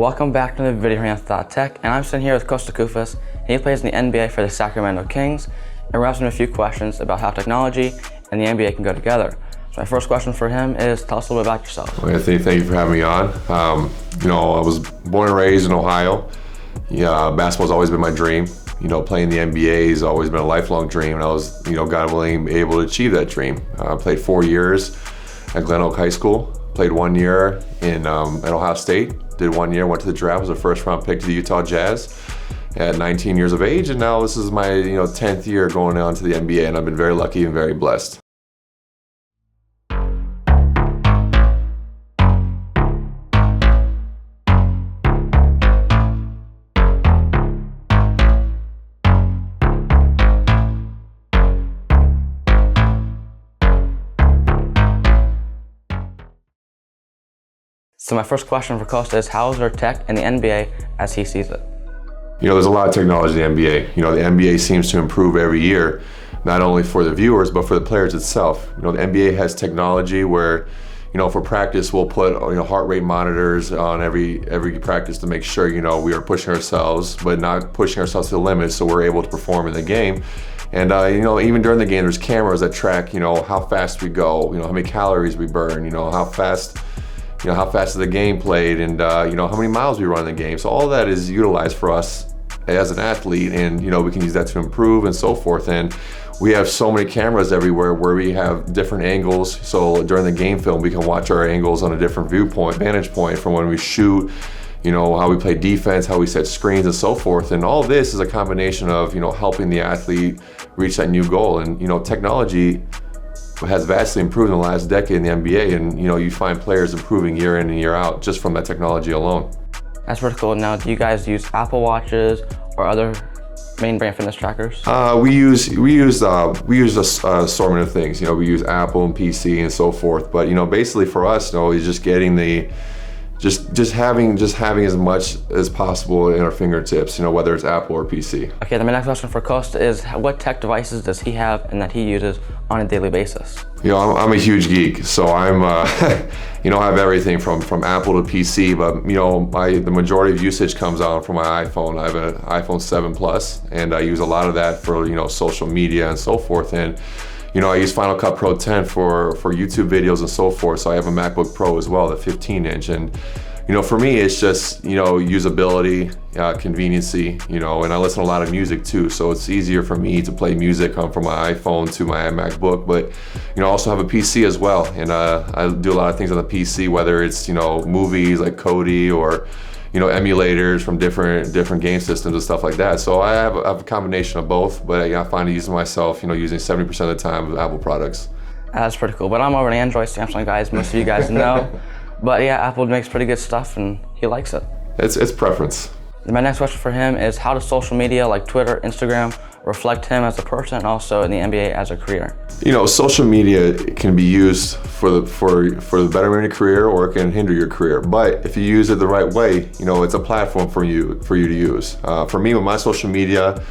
Welcome back to the video here on Anth.Tech, and I'm sitting here with Kosta Koufos, and he plays in the NBA for the Sacramento Kings, and we're asking him a few questions about how technology and the NBA can go together. So my first question for him is, tell us a little bit about yourself. Well, Anthony, thank you for having me on. I was born and raised in Ohio. Basketball's always been my dream. Playing the NBA has always been a lifelong dream, and I was, God willing, able to achieve that dream. I played 4 years at Glen Oak High School, played 1 year at Ohio State, did 1 year, went to the draft, was a first-round pick to the Utah Jazz at 19 years of age, and now this is my 10th year going on to the NBA, and I've been very lucky and very blessed. So my first question for Kosta is, how is there tech in the NBA as he sees it? There's a lot of technology in the NBA. The NBA seems to improve every year, not only for the viewers, but for the players itself. The NBA has technology where, for practice, we'll put heart rate monitors on every practice to make sure, we are pushing ourselves, but not pushing ourselves to the limit, so we're able to perform in the game. And even during the game, there's cameras that track, how fast we go, how many calories we burn, how fast is the game played, and how many miles we run in the game. So all that is utilized for us as an athlete, and we can use that to improve and so forth. And we have so many cameras everywhere where we have different angles. So during the game film, we can watch our angles on a different vantage point from when we shoot, how we play defense, how we set screens and so forth. And all this is a combination of, helping the athlete reach that new goal. And, technology has vastly improved in the last decade in the NBA, and you find players improving year in and year out just from that technology alone. That's pretty cool. Now, do you guys use Apple Watches or other main brand fitness trackers? We use a assortment of things. We use Apple and PC and so forth. But basically for us, is just getting just having as much as possible in our fingertips, whether it's Apple or PC. Okay, then my next question for Kosta is, what tech devices does he have and that he uses on a daily basis? I'm a huge geek, so I'm, I have everything from Apple to PC, but the majority of usage comes out from my iPhone. I have an iPhone 7 Plus, and I use a lot of that for social media and so forth. And I use Final Cut Pro 10 for YouTube videos and so forth. So I have a MacBook Pro as well, the 15-inch. And for me, it's just usability, conveniency, and I listen to a lot of music too. So it's easier for me to play music from my iPhone to my MacBook. But I also have a PC as well, and I do a lot of things on the PC, whether it's movies like Kodi or emulators from different game systems and stuff like that. So I have a combination of both, but I find using myself, using 70% of the time of Apple products. That's pretty cool. But I'm over an Android Samsung guy, as most of you guys know. But yeah, Apple makes pretty good stuff, and he likes it. It's preference. And my next question for him is, how does social media like Twitter, Instagram reflect him as a person and also in the NBA as a career? Social media can be used for the betterment of your career, or it can hinder your career. But if you use it the right way, it's a platform for you to use. For me, with my social media,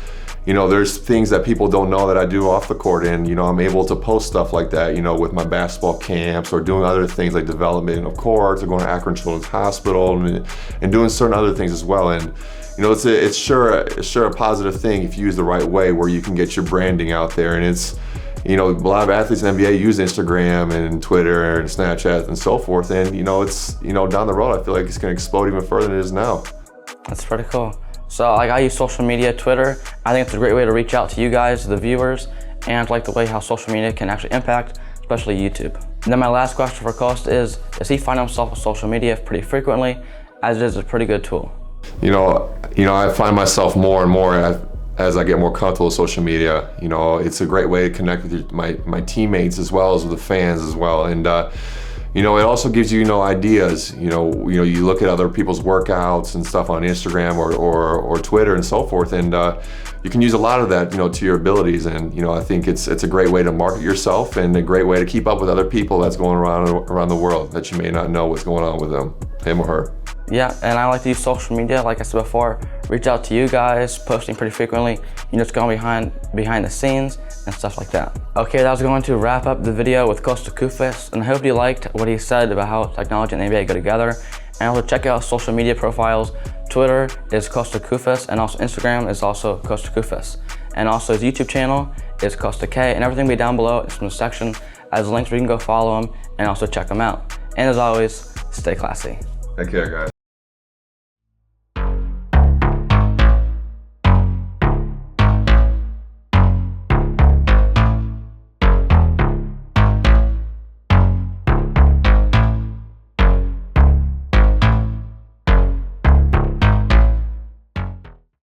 there's things that people don't know that I do off the court, and I'm able to post stuff like that, with my basketball camps or doing other things like development of courts or going to Akron Children's Hospital and doing certain other things as well. And it's sure a positive thing if you use the right way, where you can get your branding out there. And it's a lot of athletes in the NBA use Instagram and Twitter and Snapchat and so forth. And it's down the road, I feel like it's going to explode even further than it is now. That's pretty cool. So I use social media, Twitter. I think it's a great way to reach out to you guys, the viewers, and the way how social media can actually impact, especially YouTube. And then my last question for Kosta is, does he find himself on social media pretty frequently, as it is a pretty good tool? I find myself more and more as I get more comfortable with social media. It's a great way to connect with my teammates as well as with the fans as well. And it also gives you ideas. You look at other people's workouts and stuff on Instagram or Twitter and so forth, and you can use a lot of that to your abilities. And I think it's a great way to market yourself, and a great way to keep up with other people that's going around the world that you may not know what's going on with him or her. Yeah, and I like to use social media, like I said before, reach out to you guys, posting pretty frequently, just going behind the scenes and stuff like that. Okay, that was going to wrap up the video with Kosta Koufos, and I hope you liked what he said about how technology and the NBA go together, And also check out social media profiles. Twitter is Kosta Koufos, and also Instagram is also Kosta Koufos. And also his YouTube channel is Kosta K, and everything will be down below in the section as links where you can go follow him and also check him out. And as always, stay classy. Take care, guys.